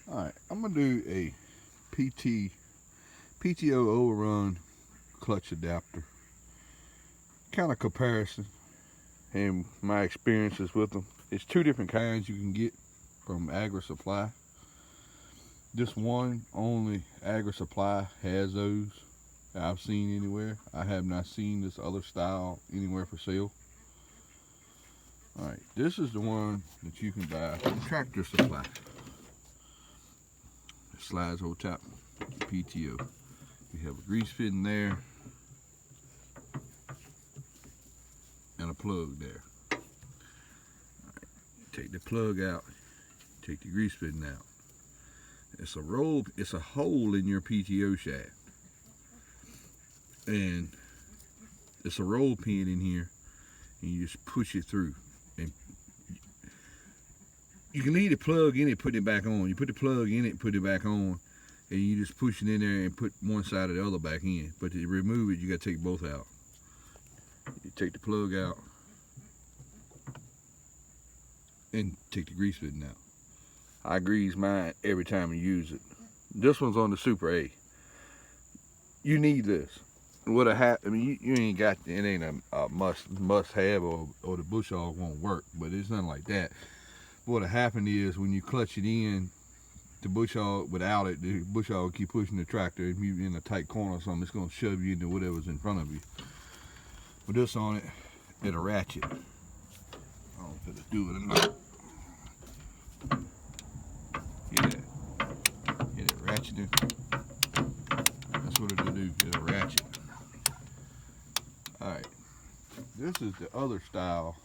Alright, I'm going to do a PTO overrun clutch adapter. Kind of comparison and my experiences with them. It's two different kinds you can get from Agri Supply. This one only Agri Supply has those that I've seen anywhere. I have not seen this other style anywhere for sale. Alright, this is the one that you can buy from Tractor Supply. It slides over top, PTO. You have a grease fit in there and a plug there. Alright, take the plug out, take the grease fitting out. It's a hole in your PTO shaft. And it's a roll pin in here, and you just push it through. And you can leave the plug in it, put it back on. You put the plug in it, put it back on, and you just push it in there and put one side or the other back in. But to remove it, you got to take both out. You take the plug out and take the grease fitting out. I grease mine every time I use it. This one's on the Super A. You need this. What I mean, you ain't got, it ain't a must have, or the bush hog won't work, but it's nothing like that. What'll happen is when you clutch it in, the bush hog, without it, the bush hog keep pushing the tractor. If you're in a tight corner or something, it's gonna shove you into whatever's in front of you. With this on it, it'll ratchet. I don't know if it'll do it or not. Hear that? Hear that ratcheting? That's what it'll do, it'll ratchet. Alright, this is the other style.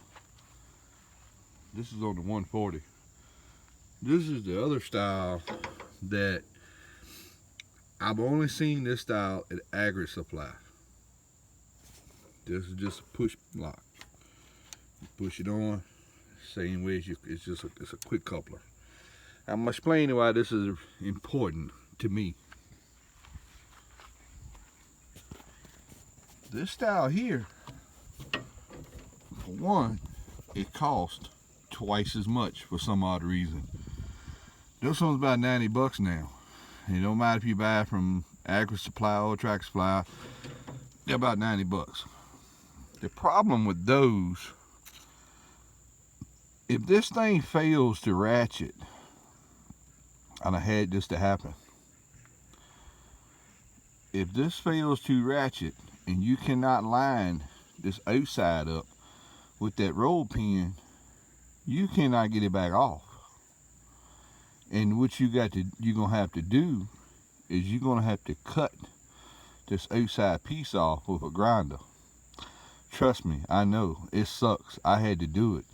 This is on the 140. This is the other style that I've only seen this style at Agri Supply. This is just a push lock. You push it on, same way as it's just it's a quick coupler. I'm gonna explain why this is important to me. This style here, for one, it costs twice as much for some odd reason. This one's about 90 bucks now. And it don't matter if you buy it from Agri Supply or Tractor Supply, they're about 90 bucks. The problem with those, if this thing fails to ratchet, and I had this to happen. If this fails to ratchet and you cannot line this outside up with that roll pin, you cannot get it back off. And what you're gonna have to do is you're gonna have to cut this outside piece off with a grinder. Trust me, I know it sucks. I had to do it.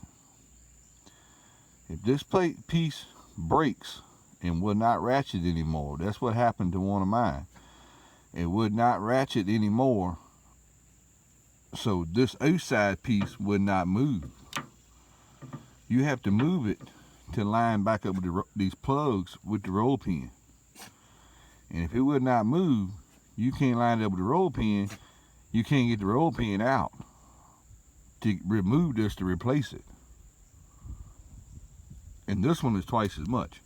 If this piece breaks and will not ratchet anymore, that's what happened to one of mine. It would not ratchet anymore, so this outside piece would not move. You have to move it to line back up with these plugs with the roll pin. And if it would not move, you can't line it up with the roll pin. You can't get the roll pin out to remove this to replace it. And this one is twice as much.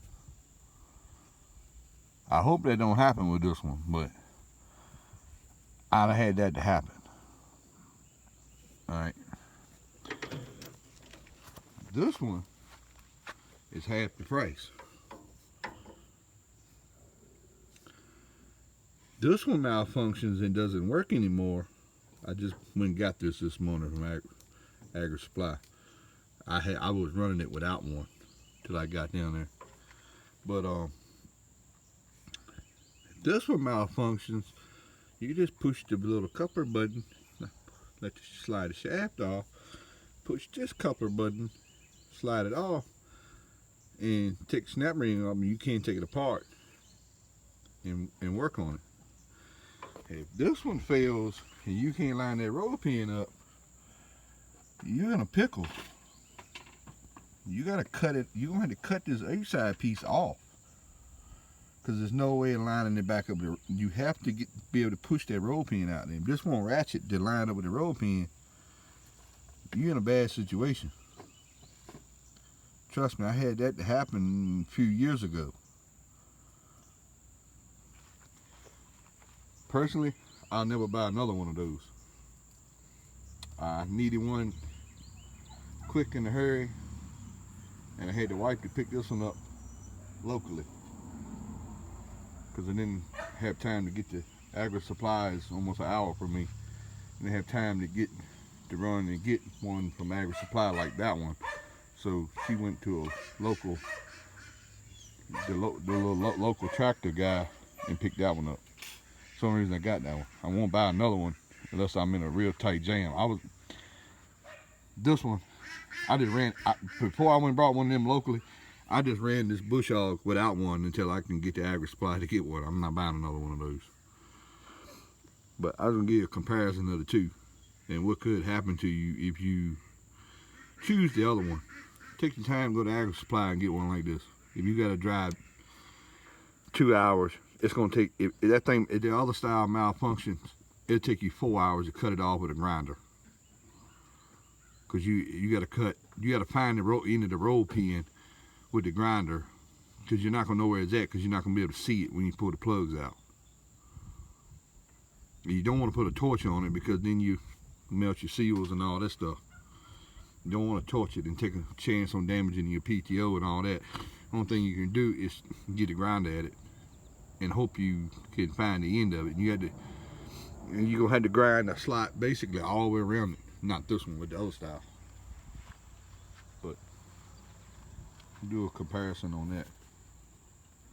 I hope that don't happen with this one, but I'd have had that to happen. Alright. This one is half the price. This one malfunctions and doesn't work anymore. I just went and got this morning from Agri Supply. I was running it without one till I got down there. But this one malfunctions. You just push the little coupler button, let you slide the shaft off, push this coupler button, slide it off, and take the snap ring off, and you can't take it apart and work on it. If this one fails and you can't line that roll pin up, you're in a pickle. You gotta cut it. You're gonna have to cut this outside piece off, because there's no way of lining it back up. You have to be able to push that roll pin out. And if this won't ratchet to line up with the roll pin, you're in a bad situation. Trust me, I had that happen a few years ago. Personally, I'll never buy another one of those. I needed one quick in a hurry, and I had the wife to pick this one up locally because I didn't have time to get to Agri Supplies almost an hour from me. I didn't have time to run and get one from Agri Supply like that one. So she went to a local, local tractor guy and picked that one up. For some reason I got that one. I won't buy another one unless I'm in a real tight jam. This one, before I went and brought one of them locally, I just ran this bush hog without one until I can get to Agri Supply to get one. I'm not buying another one of those. But I was gonna give you a comparison of the two and what could happen to you if you choose the other one. Take the time, go to Agri Supply and get one like this. If you gotta drive 2 hours, it's gonna take, if the other style malfunctions, it'll take you 4 hours to cut it off with a grinder. Cause you gotta find the end of the roll pin with the grinder, cause you're not gonna know where it's at, cause you're not gonna be able to see it when you pull the plugs out. You don't want to put a torch on it because then you melt your seals and all that stuff. You don't want to torch it and take a chance on damaging your PTO and all that. The only thing you can do is get a grinder at it and hope you can find the end of it. You're gonna have to grind a slot basically all the way around it. Not this one, with the other style. But do a comparison on that.